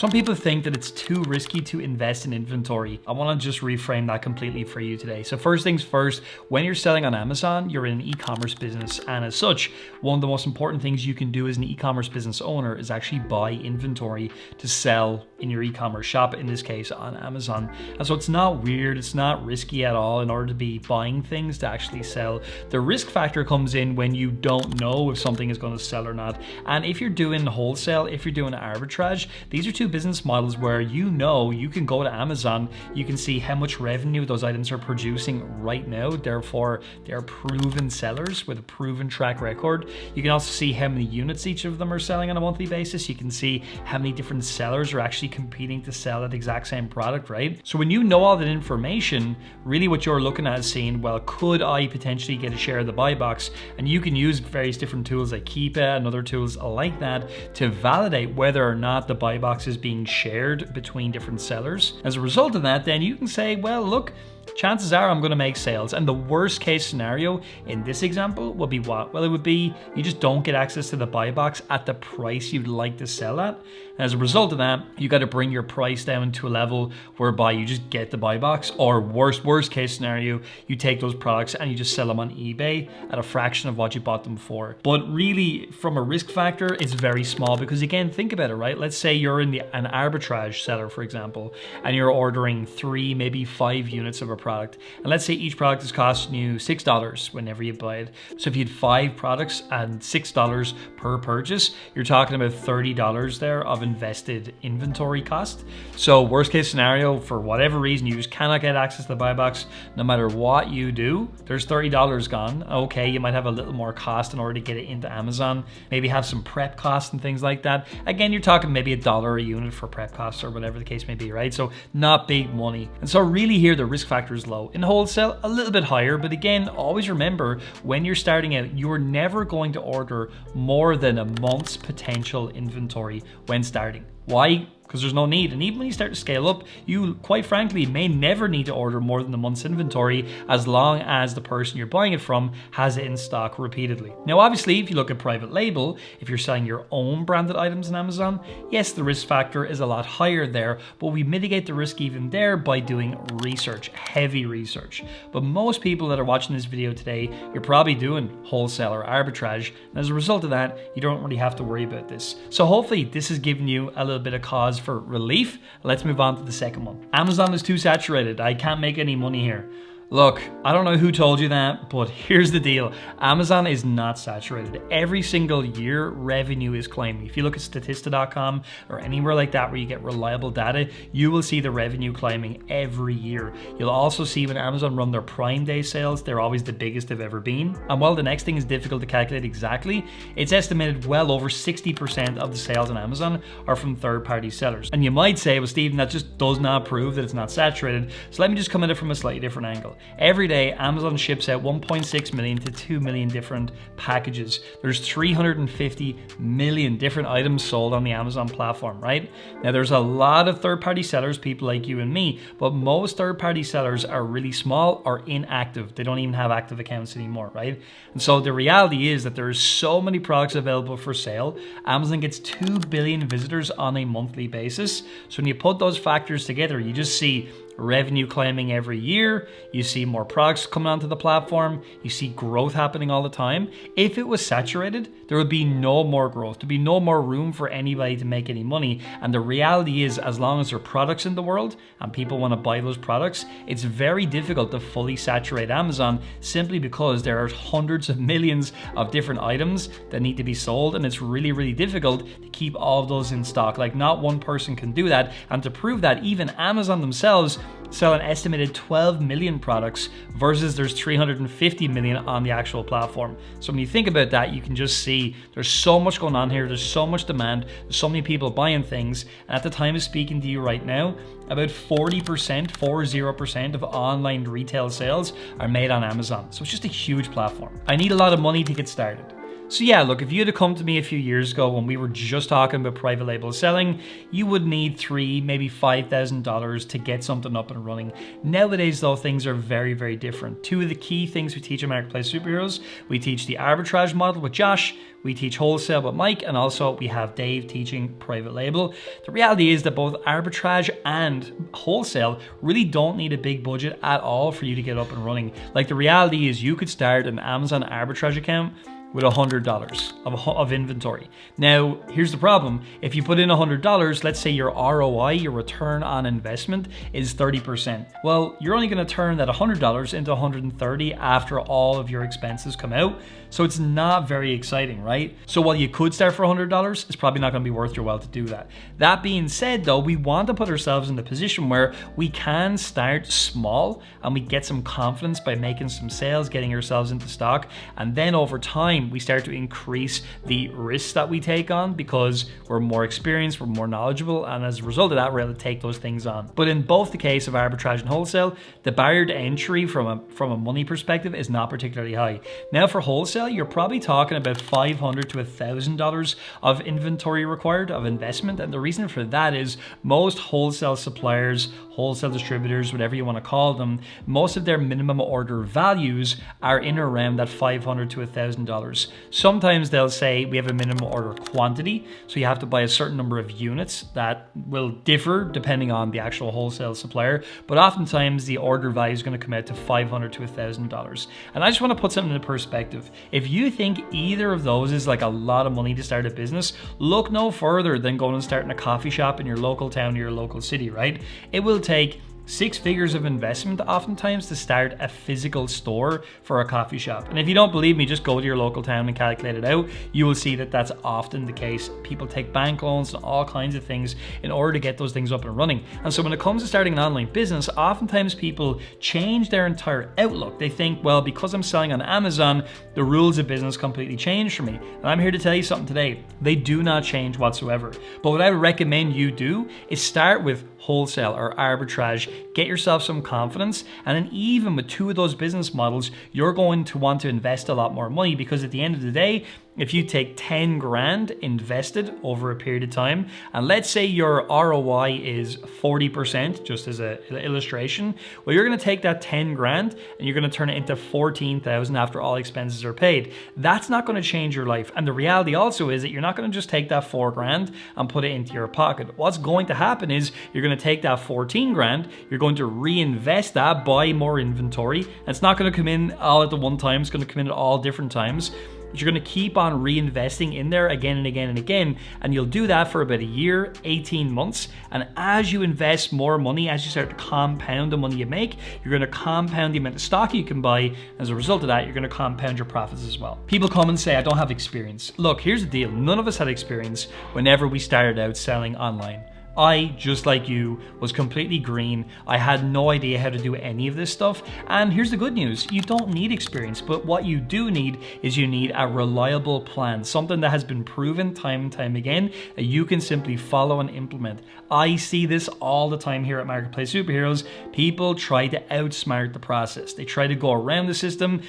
Some people think that it's too risky to invest in inventory. I want to just reframe that completely for you today. So first things first, when you're selling on Amazon, you're in an e-commerce business. And as such, one of the most important things you can do as an e-commerce business owner is actually buy inventory to sell in your e-commerce shop, in this case on Amazon. And so it's not weird, it's not risky at all in order to be buying things to actually sell. The risk factor comes in when you don't know if something is going to sell or not. And if you're doing wholesale, if you're doing arbitrage, these are two business models where you know you can go to Amazon, you can see how much revenue those items are producing right now, therefore they're proven sellers with a proven track record. You can also see how many units each of them are selling on a monthly basis. You can see how many different sellers are actually competing to sell that exact same product, right? So when you know all that information, really what you're looking at is saying, well, could I potentially get a share of the buy box? And you can use various different tools like Keep It and other tools like that to validate whether or not the buy box is being shared between different sellers. As a result of that, then you can say, well, look, chances are I'm going to make sales. And the worst case scenario in this example would be what? Well, it would be you just don't get access to the buy box at the price you'd like to sell at. And as a result of that, you got to bring your price down to a level whereby you just get the buy box, or worst case scenario, you take those products and you just sell them on eBay at a fraction of what you bought them for. But really, from a risk factor, it's very small because again, think about it, right? Let's say you're in an arbitrage seller, for example, and you're ordering 3, maybe 5 units of a product. And let's say each product is costing you $6 whenever you buy it. So if you had 5 products and $6 per purchase, you're talking about $30 there of invested inventory cost. So worst case scenario, for whatever reason, you just cannot get access to the buy box. No matter what you do, there's $30 gone. Okay, you might have a little more cost in order to get it into Amazon, maybe have some prep costs and things like that. Again, you're talking maybe $1 a unit for prep costs or whatever the case may be, right? So not big money. And so really here, the risk factor is low. In wholesale, a little bit higher, but again, always remember when you're starting out, you're never going to order more than a month's potential inventory when starting. Why? Because there's no need. And even when you start to scale up, you quite frankly may never need to order more than a month's inventory as long as the person you're buying it from has it in stock repeatedly. Now, obviously, if you look at private label, if you're selling your own branded items on Amazon, yes, the risk factor is a lot higher there, but we mitigate the risk even there by doing research, heavy research. But most people that are watching this video today, you're probably doing wholesale or arbitrage. And as a result of that, you don't really have to worry about this. So hopefully this has given you a little bit of cause for relief. Let's move on to the second one. Amazon is too saturated. I can't make any money here. Look, I don't know who told you that, but here's the deal. Amazon is not saturated. Every single year, revenue is climbing. If you look at Statista.com or anywhere like that where you get reliable data, you will see the revenue climbing every year. You'll also see when Amazon run their Prime Day sales, they're always the biggest they've ever been. And while the next thing is difficult to calculate exactly, it's estimated well over 60% of the sales on Amazon are from third-party sellers. And you might say, well, Stephen, that just does not prove that it's not saturated. So let me just come at it from a slightly different angle. Every day, Amazon ships out 1.6 million to 2 million different packages. There's 350 million different items sold on the Amazon platform, right? Now, there's a lot of third-party sellers, people like you and me, but most third-party sellers are really small or inactive. They don't even have active accounts anymore, right? And so the reality is that there's so many products available for sale. Amazon gets 2 billion visitors on a monthly basis. So when you put those factors together, you just see revenue climbing every year, you see more products coming onto the platform, you see growth happening all the time. If it was saturated, there would be no more growth. There'd be no more room for anybody to make any money. And the reality is, as long as there are products in the world and people want to buy those products, it's very difficult to fully saturate Amazon simply because there are hundreds of millions of different items that need to be sold. And it's really, really difficult to keep all of those in stock. Like, not one person can do that. And to prove that, even Amazon themselves sell an estimated 12 million products versus there's 350 million on the actual platform. So when you think about that, you can just see there's so much going on here. There's so much demand. There's so many people buying things. And at the time of speaking to you right now, about 40% of online retail sales are made on Amazon. So it's just a huge platform. I need a lot of money to get started. So yeah, look, if you had come to me a few years ago when we were just talking about private label selling, you would need $3,000, maybe $5,000 to get something up and running. Nowadays though, things are very, very different. Two of the key things we teach in Marketplace Superheroes, we teach the arbitrage model with Josh, we teach wholesale with Mike, and also we have Dave teaching private label. The reality is that both arbitrage and wholesale really don't need a big budget at all for you to get up and running. Like, the reality is you could start an Amazon arbitrage account with $100 of inventory. Now, here's the problem. If you put in $100, let's say your ROI, your return on investment, is 30%. Well, you're only gonna turn that $100 into $130 after all of your expenses come out. So it's not very exciting, right? So while you could start for $100, it's probably not gonna be worth your while to do that. That being said though, we want to put ourselves in the position where we can start small and we get some confidence by making some sales, getting ourselves into stock, and then over time, we start to increase the risks that we take on because we're more experienced, we're more knowledgeable, and as a result of that, we're able to take those things on. But in both the case of arbitrage and wholesale, the barrier to entry from a money perspective is not particularly high. Now for wholesale, you're probably talking about $500 to $1,000 of inventory required, of investment, and the reason for that is most wholesale suppliers, wholesale distributors, whatever you want to call them, most of their minimum order values are in around that $500 to $1,000. Sometimes they'll say we have a minimum order quantity, so you have to buy a certain number of units that will differ depending on the actual wholesale supplier, but oftentimes the order value is going to come out to $500 to $1,000. And I just want to put something into perspective. If you think either of those is like a lot of money to start a business, look no further than going and starting a coffee shop in your local town or your local city, right? It will take 6 figures of investment oftentimes to start a physical store for a coffee shop. And if you don't believe me, just go to your local town and calculate it out. You will see that that's often the case. People take bank loans and all kinds of things in order to get those things up and running. And so when it comes to starting an online business, oftentimes people change their entire outlook. They think, well, because I'm selling on Amazon, the rules of business completely change for me. And I'm here to tell you something today. They do not change whatsoever. But what I would recommend you do is start with wholesale or arbitrage, get yourself some confidence, and then even with two of those business models, you're going to want to invest a lot more money, because at the end of the day, if you take 10 grand invested over a period of time, and let's say your ROI is 40%, just as an illustration, well, you're going to take that 10 grand and you're going to turn it into 14,000 after all expenses are paid. That's not going to change your life. And the reality also is that you're not going to just take that 4 grand and put it into your pocket. What's going to happen is you're going to take that 14 grand, you're going to reinvest that, buy more inventory, and it's not going to come in all at the one time, it's going to come in at all different times. But you're going to keep on reinvesting in there again and again and again, and you'll do that for about a year, 18 months, and as you invest more money, as you start to compound the money you make, you're going to compound the amount of stock you can buy. As a result of that, you're going to compound your profits as well. People come and say, I don't have experience. Look, here's the deal. None of us had experience whenever we started out selling online. I, just like you, was completely green. I had no idea how to do any of this stuff. And here's the good news. You don't need experience, but what you do need is you need a reliable plan, something that has been proven time and time again that you can simply follow and implement. I see this all the time here at Marketplace Superheroes. People try to outsmart the process. They try to go around the system,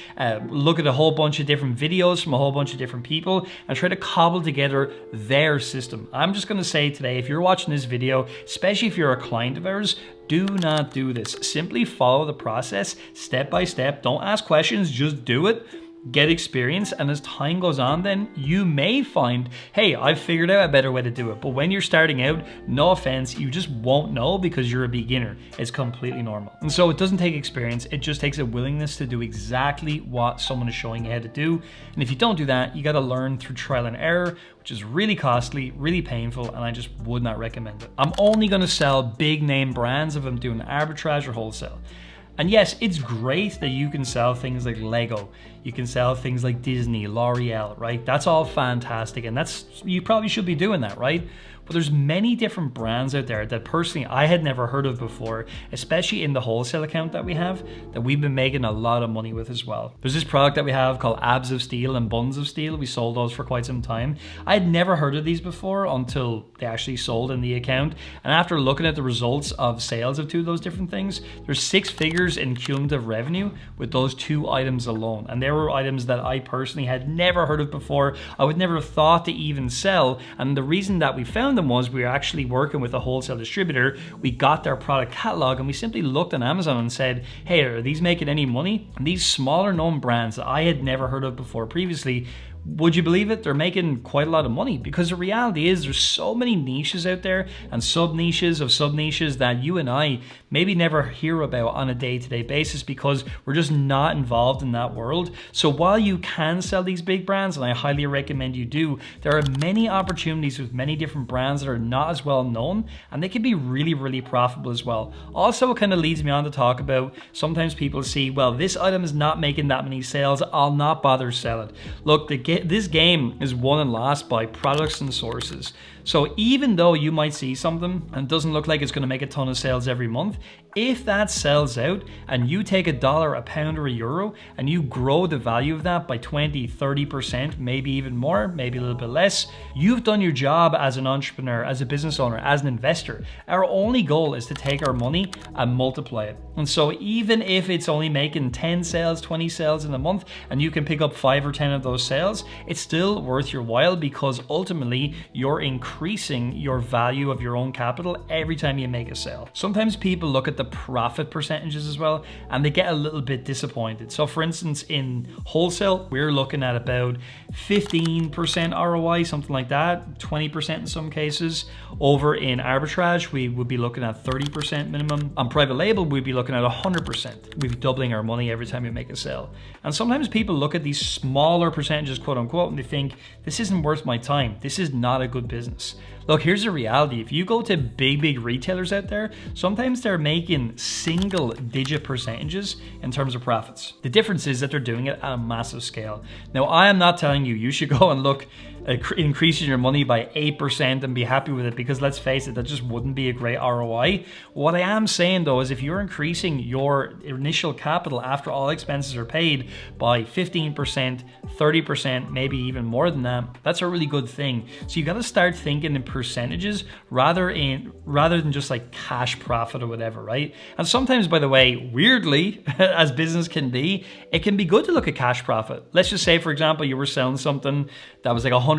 look at a whole bunch of different videos from a whole bunch of different people, and try to cobble together their system. I'm just gonna say today, if you're watching this video, especially if you're a client of ours, do not do this. Simply follow the process step by step. Don't ask questions, just do it. Get experience, and as time goes on, then you may find, hey, I've figured out a better way to do it. But when you're starting out, no offense, you just won't know because you're a beginner. It's completely normal. And so it doesn't take experience, it just takes a willingness to do exactly what someone is showing you how to do. And if you don't do that, you got to learn through trial and error, which is really costly, really painful, and I just would not recommend it. I'm only going to sell big name brands if I'm doing arbitrage or wholesale. And yes, it's great that you can sell things like Lego, you can sell things like Disney, L'Oreal, right? That's all fantastic, and you probably should be doing that, right? but there's many different brands out there that personally I had never heard of before, especially in the wholesale account that we have, that we've been making a lot of money with as well. There's this product that we have called Abs of Steel and Buns of Steel. We sold those for quite some time. I had never heard of these before until they actually sold in the account. And after looking at the results of sales of two of those different things, there's 6 figures in cumulative revenue with those 2 items alone. And they were items that I personally had never heard of before. I would never have thought to even sell. And the reason that we found them was we were actually working with a wholesale distributor. We got their product catalog and we simply looked on Amazon and said, hey, are these making any money? And these smaller known brands that I had never heard of before previously, would you believe it? They're making quite a lot of money, because the reality is there's so many niches out there and sub niches of sub niches that you and I maybe never hear about on a day-to-day basis because we're just not involved in that world. So while you can sell these big brands, and I highly recommend you do, there are many opportunities with many different brands that are not as well known, and they can be really, really profitable as well. Also, it kind of leads me on to talk about sometimes people see, well, this item is not making that many sales, I'll not bother sell it. Look, this game is won and lost by products and sources. So even though you might see something and it doesn't look like it's going to make a ton of sales every month, if that sells out and you take $1, a pound, or a euro and you grow the value of that by 20, 30%, maybe even more, maybe a little bit less, you've done your job as an entrepreneur, as a business owner, as an investor. Our only goal is to take our money and multiply it. And so even if it's only making 10 sales, 20 sales in a month, and you can pick up 5 or 10 of those sales, it's still worth your while, because ultimately you're increasing your value of your own capital every time you make a sale. Sometimes people look at the profit percentages as well, and they get a little bit disappointed. So for instance, in wholesale, we're looking at about 15% ROI, something like that, 20% in some cases. Over in arbitrage, we would be looking at 30% minimum. On private label, we'd be looking at 100%. We'd be doubling our money every time we make a sale. And sometimes people look at these smaller percentages, quote unquote, and they think, this isn't worth my time. This is not a good business. Look, here's the reality. If you go to big retailers out there, sometimes they're making single-digit percentages in terms of profits. The difference is that they're doing it at a massive scale. Now, I am not telling you should go and look increasing your money by 8% and be happy with it, because let's face it, that just wouldn't be a great ROI. What I am saying though is if you're increasing your initial capital after all expenses are paid by 15%, 30%, maybe even more than that, that's a really good thing. So you got to start thinking in percentages rather than just like cash profit or whatever, right? And sometimes, by the way, weirdly, as business can be, it can be good to look at cash profit. Let's just say, for example, you were selling something that was like $100.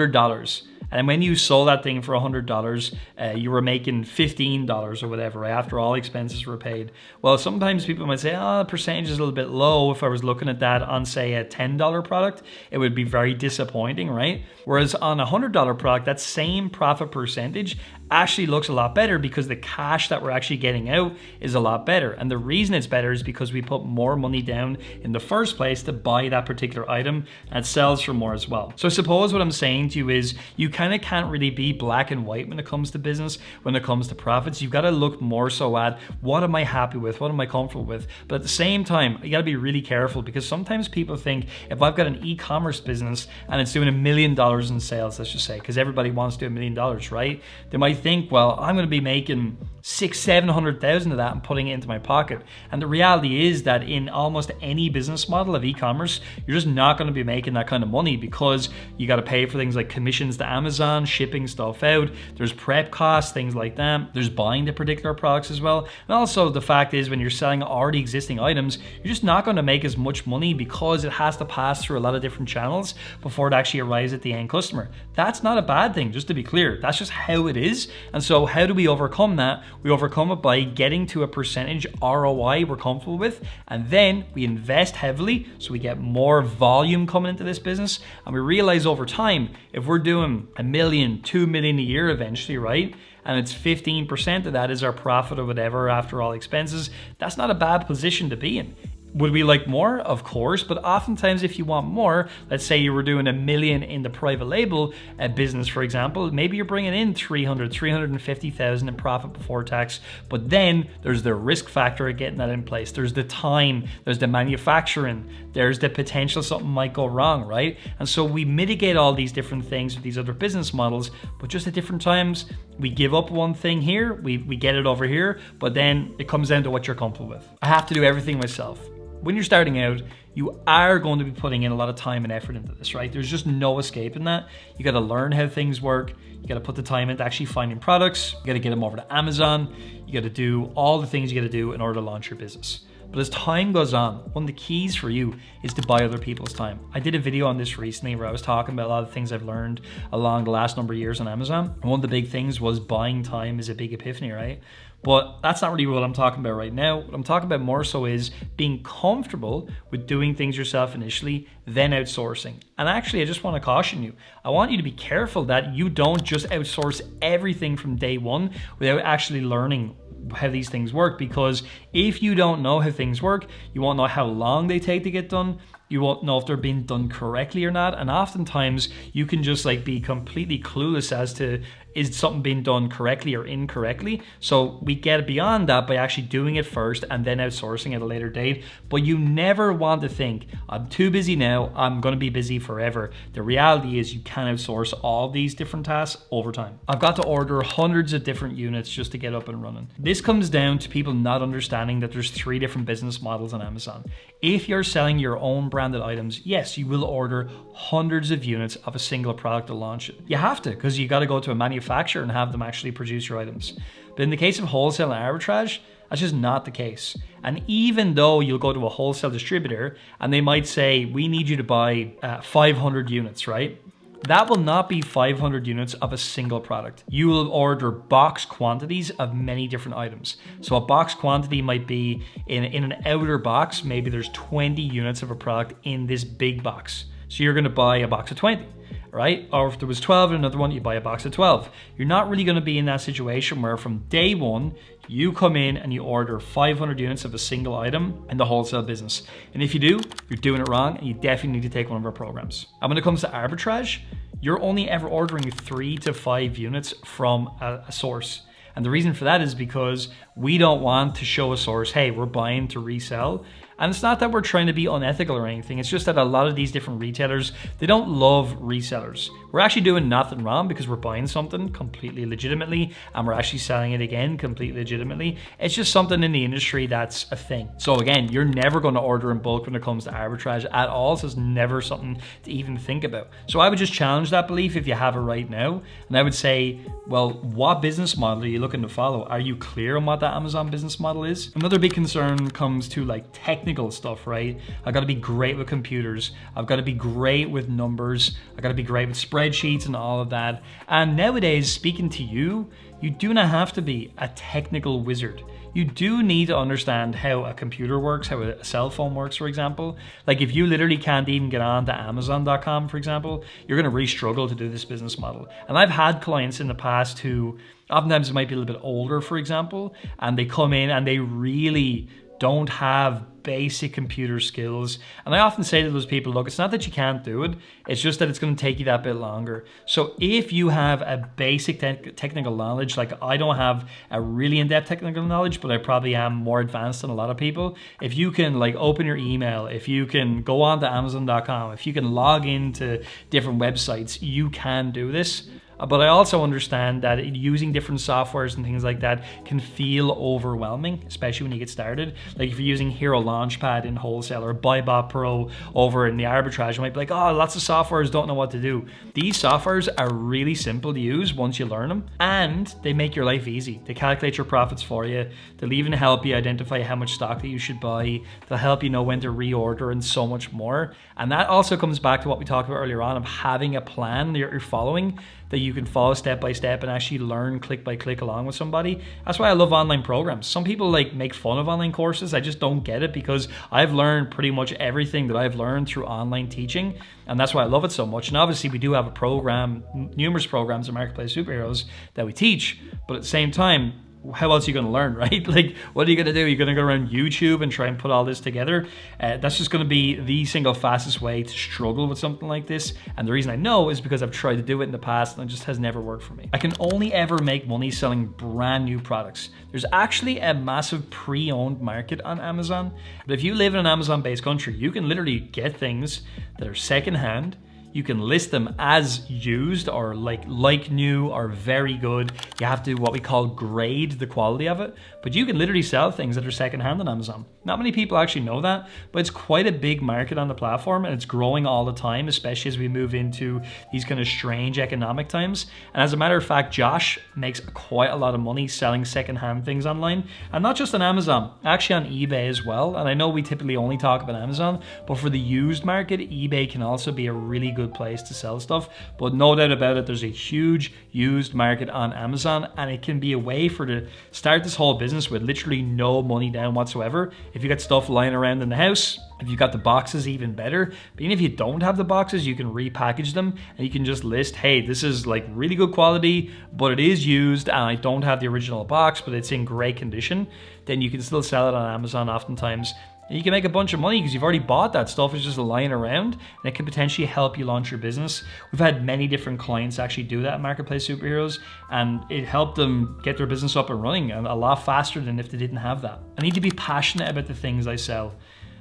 And when you sold that thing for $100, you were making $15 or whatever, right, after all expenses were paid. Well, sometimes people might say, oh, the percentage is a little bit low. If I was looking at that on, say, a $10 product, it would be very disappointing, right? Whereas on a $100 product, that same profit percentage actually looks a lot better, because the cash that we're actually getting out is a lot better. And the reason it's better is because we put more money down in the first place to buy that particular item, and it sells for more as well. So I suppose what I'm saying to you is you kind of can't really be black and white when it comes to business, when it comes to profits. You've got to look more so at what am I happy with, what am I comfortable with. But at the same time, you got to be really careful, because sometimes people think if I've got an e-commerce business and it's doing $1 million in sales, let's just say, because everybody wants to do $1 million, right? They might think, well, I'm going to be making $600,000-$700,000 of that and putting it into my pocket. And the reality is that in almost any business model of e-commerce, you're just not going to be making that kind of money, because you got to pay for things like commissions to Amazon, shipping stuff out, there's prep costs, things like that, there's buying the particular products as well. And also the fact is, when you're selling already existing items, you're just not going to make as much money, because it has to pass through a lot of different channels before it actually arrives at the end customer. That's not a bad thing, just to be clear. That's just how it is. And so how do we overcome that? We overcome it by getting to a percentage ROI we're comfortable with, and then we invest heavily so we get more volume coming into this business. And we realize over time, if we're doing $1 million, $2 million a year eventually, right? And it's 15% of that is our profit or whatever after all expenses, that's not a bad position to be in. Would we like more? Of course, but oftentimes if you want more, let's say you were doing $1 million in the private label business, for example, maybe you're bringing in 350,000 in profit before tax, but then there's the risk factor of getting that in place. There's the time, there's the manufacturing, there's the potential something might go wrong, right? And so we mitigate all these different things with these other business models, but just at different times, we give up one thing here, we get it over here, but then it comes down to what you're comfortable with. I have to do everything myself. When you're starting out, you are going to be putting in a lot of time and effort into this, right? There's just no escaping that. You got to learn how things work. You got to put the time into actually finding products. You got to get them over to Amazon. You got to do all the things you got to do in order to launch your business. But as time goes on, one of the keys for you is to buy other people's time. I did a video on this recently where I was talking about a lot of things I've learned along the last number of years on Amazon. And one of the big things was buying time is a big epiphany, right? But that's not really what I'm talking about right now. What I'm talking about more so is being comfortable with doing things yourself initially, then outsourcing. And actually, I just want to caution you. I want you to be careful that you don't just outsource everything from day one without actually learning how these things work, because if you don't know how things work, you won't know how long they take to get done. You won't know if they're being done correctly or not. And oftentimes you can just like be completely clueless as to is something being done correctly or incorrectly. So we get beyond that by actually doing it first and then outsourcing at a later date. But you never want to think, I'm too busy now, I'm going to be busy forever. The reality is you can outsource all these different tasks over time. I've got to order hundreds of different units just to get up and running. This comes down to people not understanding that there's 3 different business models on Amazon. If you're selling your own branded items, yes, you will order hundreds of units of a single product to launch it. You have to, because you got to go to a manufacturer and have them actually produce your items. But in the case of wholesale and arbitrage, that's just not the case. And even though you'll go to a wholesale distributor and they might say, we need you to buy 500 units, right? That will not be 500 units of a single product. You will order box quantities of many different items. So a box quantity might be in an outer box, maybe there's 20 units of a product in this big box. So you're gonna buy a box of 20, right? Or if there was 12 in another one, you buy a box of 12. You're not really gonna be in that situation where from day one, you come in and you order 500 units of a single item in the wholesale business. And if you do, you're doing it wrong and you definitely need to take one of our programs. And when it comes to arbitrage, you're only ever ordering 3 to 5 units from a source. And the reason for that is because we don't want to show a source, hey, we're buying to resell. And it's not that we're trying to be unethical or anything. It's just that a lot of these different retailers, they don't love resellers. We're actually doing nothing wrong because we're buying something completely legitimately and we're actually selling it again completely legitimately. It's just something in the industry that's a thing. So again, you're never going to order in bulk when it comes to arbitrage at all. So it's never something to even think about. So I would just challenge that belief if you have it right now. And I would say, well, what business model are you looking to follow? Are you clear on what that Amazon business model is? Another big concern comes to like technical stuff, right? I've got to be great with computers. I've got to be great with numbers. I've got to be great with spreadsheets and all of that. And nowadays, speaking to you, you do not have to be a technical wizard. You do need to understand how a computer works, how a cell phone works, for example. Like if you literally can't even get on to Amazon.com, for example, you're going to really struggle to do this business model. And I've had clients in the past who oftentimes it might be a little bit older, for example, and they come in and they really don't have basic computer skills. And I often say to those people, look, it's not that you can't do it, it's just that it's going to take you that bit longer. So if you have a basic technical knowledge, like I don't have a really in-depth technical knowledge, but I probably am more advanced than a lot of people. If you can like open your email, if you can go on to Amazon.com, if you can log into different websites, you can do this. But I also understand that using different softwares and things like that can feel overwhelming, especially when you get started. Like if you're using Hero Launchpad in wholesale or BuyBot Pro over in the arbitrage, you might be like, oh, lots of softwares, don't know what to do. These softwares are really simple to use once you learn them, and they make your life easy. They calculate your profits for you. They'll even help you identify how much stock that you should buy. They'll help you know when to reorder and so much more. And that also comes back to what we talked about earlier on of having a plan you're following, that you can follow step by step and actually learn click by click along with somebody. That's why I love online programs. Some people like make fun of online courses. I just don't get it because I've learned pretty much everything that I've learned through online teaching, and that's why I love it so much. And obviously we do have a program, numerous programs in Marketplace Superheroes that we teach, but at the same time, how else are you going to learn, right? Like, what are you going to do? You're going to go around YouTube and try and put all this together. That's just going to be the single fastest way to struggle with something like this. And the reason I know is because I've tried to do it in the past and it just has never worked for me. I can only ever make money selling brand new products. There's actually a massive pre-owned market on Amazon. But if you live in an Amazon-based country, you can literally get things that are secondhand. You can list them as used or like new or very good. You have to what we call grade the quality of it, but you can literally sell things that are secondhand on Amazon. Not many people actually know that, but it's quite a big market on the platform and it's growing all the time, especially as we move into these kind of strange economic times. And as a matter of fact, Josh makes quite a lot of money selling secondhand things online, and not just on Amazon, actually on eBay as well. And I know we typically only talk about Amazon, but for the used market, eBay can also be a really good place to sell stuff. But no doubt about it, there's a huge used market on Amazon, and it can be a way to start this whole business with literally no money down whatsoever. If you got stuff lying around in the house, if you got the boxes, even better. But even if you don't have the boxes, you can repackage them and you can just list, hey, this is like really good quality, but it is used and I don't have the original box, but it's in great condition. Then you can still sell it on Amazon oftentimes. And you can make a bunch of money because you've already bought that stuff. It's just lying around and it can potentially help you launch your business. We've had many different clients actually do that at Marketplace Superheroes, and it helped them get their business up and running and a lot faster than if they didn't have that. I need to be passionate about the things I sell.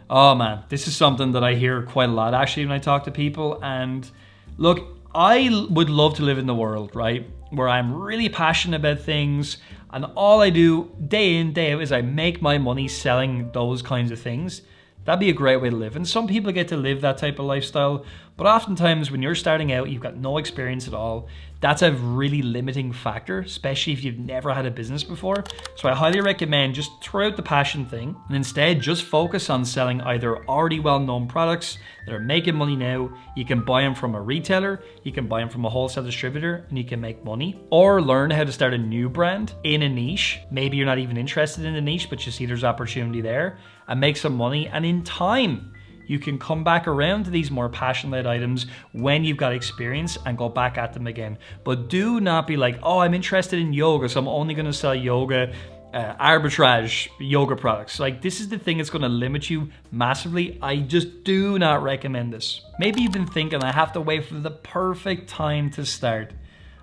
Oh man, this is something that I hear quite a lot actually when I talk to people. And look, I would love to live in the world, right, where I'm really passionate about things and all I do day in, day out is I make my money selling those kinds of things. That'd be a great way to live. And some people get to live that type of lifestyle, but oftentimes when you're starting out, you've got no experience at all. That's a really limiting factor, especially if you've never had a business before. So I highly recommend just throw out the passion thing and instead just focus on selling either already well-known products that are making money now. You can buy them from a retailer, you can buy them from a wholesale distributor, and you can make money. Or learn how to start a new brand in a niche. Maybe you're not even interested in the niche, but you see there's opportunity there, and make some money. And in time, you can come back around to these more passion-led items when you've got experience and go back at them again. But do not be like, oh, I'm interested in yoga, so I'm only going to sell yoga, arbitrage yoga products. Like, this is the thing that's going to limit you massively. I just do not recommend this. Maybe you've been thinking, I have to wait for the perfect time to start.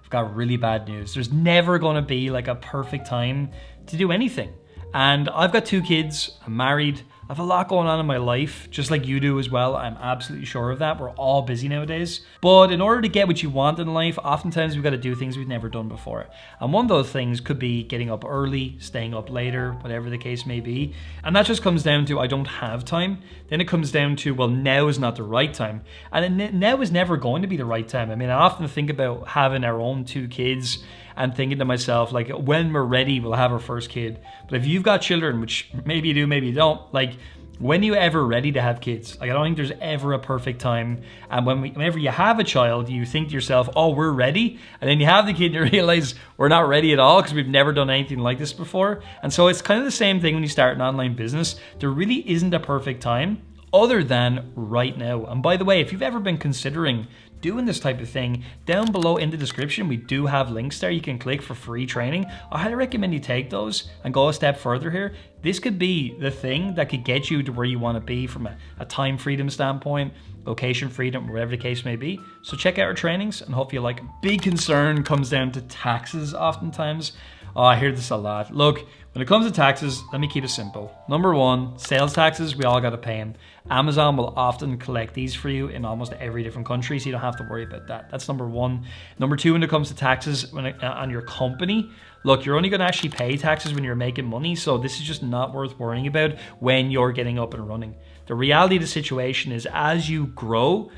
I've got really bad news. There's never going to be like a perfect time to do anything. And I've got 2 kids, I'm married, I have a lot going on in my life, just like you do as well. I'm absolutely sure of that. We're all busy nowadays. But in order to get what you want in life, oftentimes we've got to do things we've never done before. And one of those things could be getting up early, staying up later, whatever the case may be. And that just comes down to, I don't have time. Then it comes down to, well, now is not the right time. And now is never going to be the right time. I mean, I often think about having our own 2 kids and thinking to myself, like, when we're ready, we'll have our first kid. But if you've got children, which maybe you do, maybe you don't, like, when are you ever ready to have kids? Like, I don't think there's ever a perfect time. And whenever you have a child, you think to yourself, oh, we're ready. And then you have the kid and you realize we're not ready at all because we've never done anything like this before. And so it's kind of the same thing when you start an online business. There really isn't a perfect time other than right now. And by the way, if you've ever been considering doing this type of thing, down below in the description, we do have links there you can click for free training. I highly recommend you take those and go a step further here. This could be the thing that could get you to where you want to be from a time freedom standpoint, location freedom, whatever the case may be. So check out our trainings and hope you like them. Big concern comes down to taxes oftentimes. Oh, I hear this a lot. Look, when it comes to taxes, let me keep it simple. Number 1, sales taxes, we all got to pay them. Amazon will often collect these for you in almost every different country, so you don't have to worry about that. That's number 1. Number 2, when it comes to taxes on your company, look, you're only going to actually pay taxes when you're making money, so this is just not worth worrying about when you're getting up and running. The reality of the situation is, as you grow,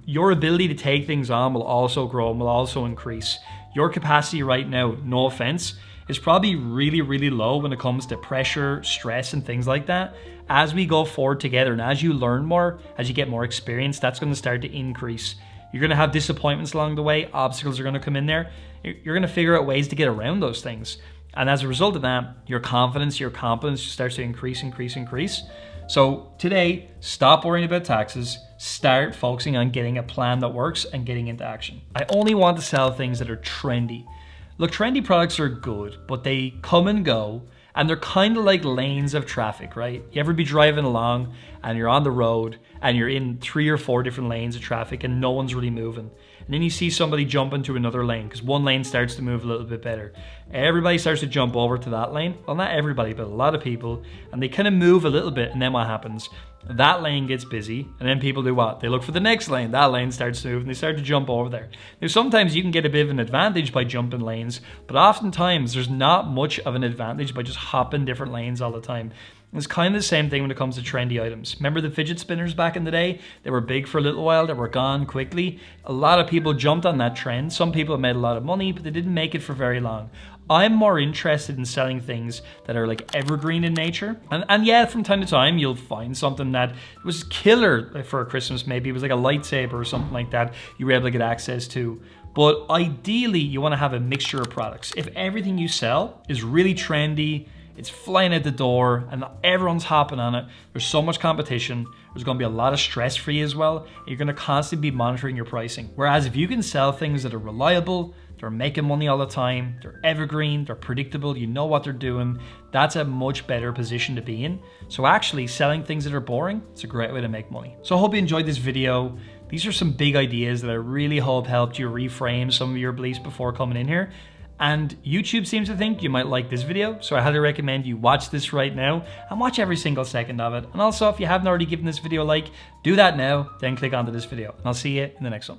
your ability to take things on will also grow and will also increase. Your capacity right now, no offense, is probably really, really low when it comes to pressure, stress, and things like that. As we go forward together and as you learn more, as you get more experience, that's going to start to increase. You're going to have disappointments along the way. Obstacles are going to come in there. You're going to figure out ways to get around those things. And as a result of that, your confidence, your competence starts to increase. So today, stop worrying about taxes. Start focusing on getting a plan that works and getting into action. I only want to sell things that are trendy. Look, trendy products are good, but they come and go, and they're kind of like lanes of traffic, right? You ever be driving along and you're on the road and you're in 3 or 4 different lanes of traffic and no one's really moving. And then you see somebody jump into another lane because one lane starts to move a little bit better. Everybody starts to jump over to that lane. Well, not everybody, but a lot of people. And they kind of move a little bit, and then what happens? That lane gets busy, and then people do what? They look for the next lane. That lane starts to move, and they start to jump over there. Now, sometimes you can get a bit of an advantage by jumping lanes, but oftentimes there's not much of an advantage by just hopping different lanes all the time. It's kind of the same thing when it comes to trendy items. Remember the fidget spinners back in the day? They were big for a little while, they were gone quickly. A lot of people jumped on that trend. Some people have made a lot of money, but they didn't make it for very long. I'm more interested in selling things that are like evergreen in nature. And yeah, from time to time, you'll find something that was killer for Christmas. Maybe it was like a lightsaber or something like that you were able to get access to. But ideally, you want to have a mixture of products. If everything you sell is really trendy, it's flying out the door and everyone's hopping on it, there's so much competition, there's gonna be a lot of stress for you as well. You're gonna constantly be monitoring your pricing. Whereas if you can sell things that are reliable, they're making money all the time, they're evergreen, they're predictable, you know what they're doing, that's a much better position to be in. So actually selling things that are boring, it's a great way to make money. So I hope you enjoyed this video. These are some big ideas that I really hope helped you reframe some of your beliefs before coming in here. And YouTube seems to think you might like this video, so I highly recommend you watch this right now and watch every single second of it. And also, if you haven't already given this video a like, do that now, then click onto this video. And I'll see you in the next one.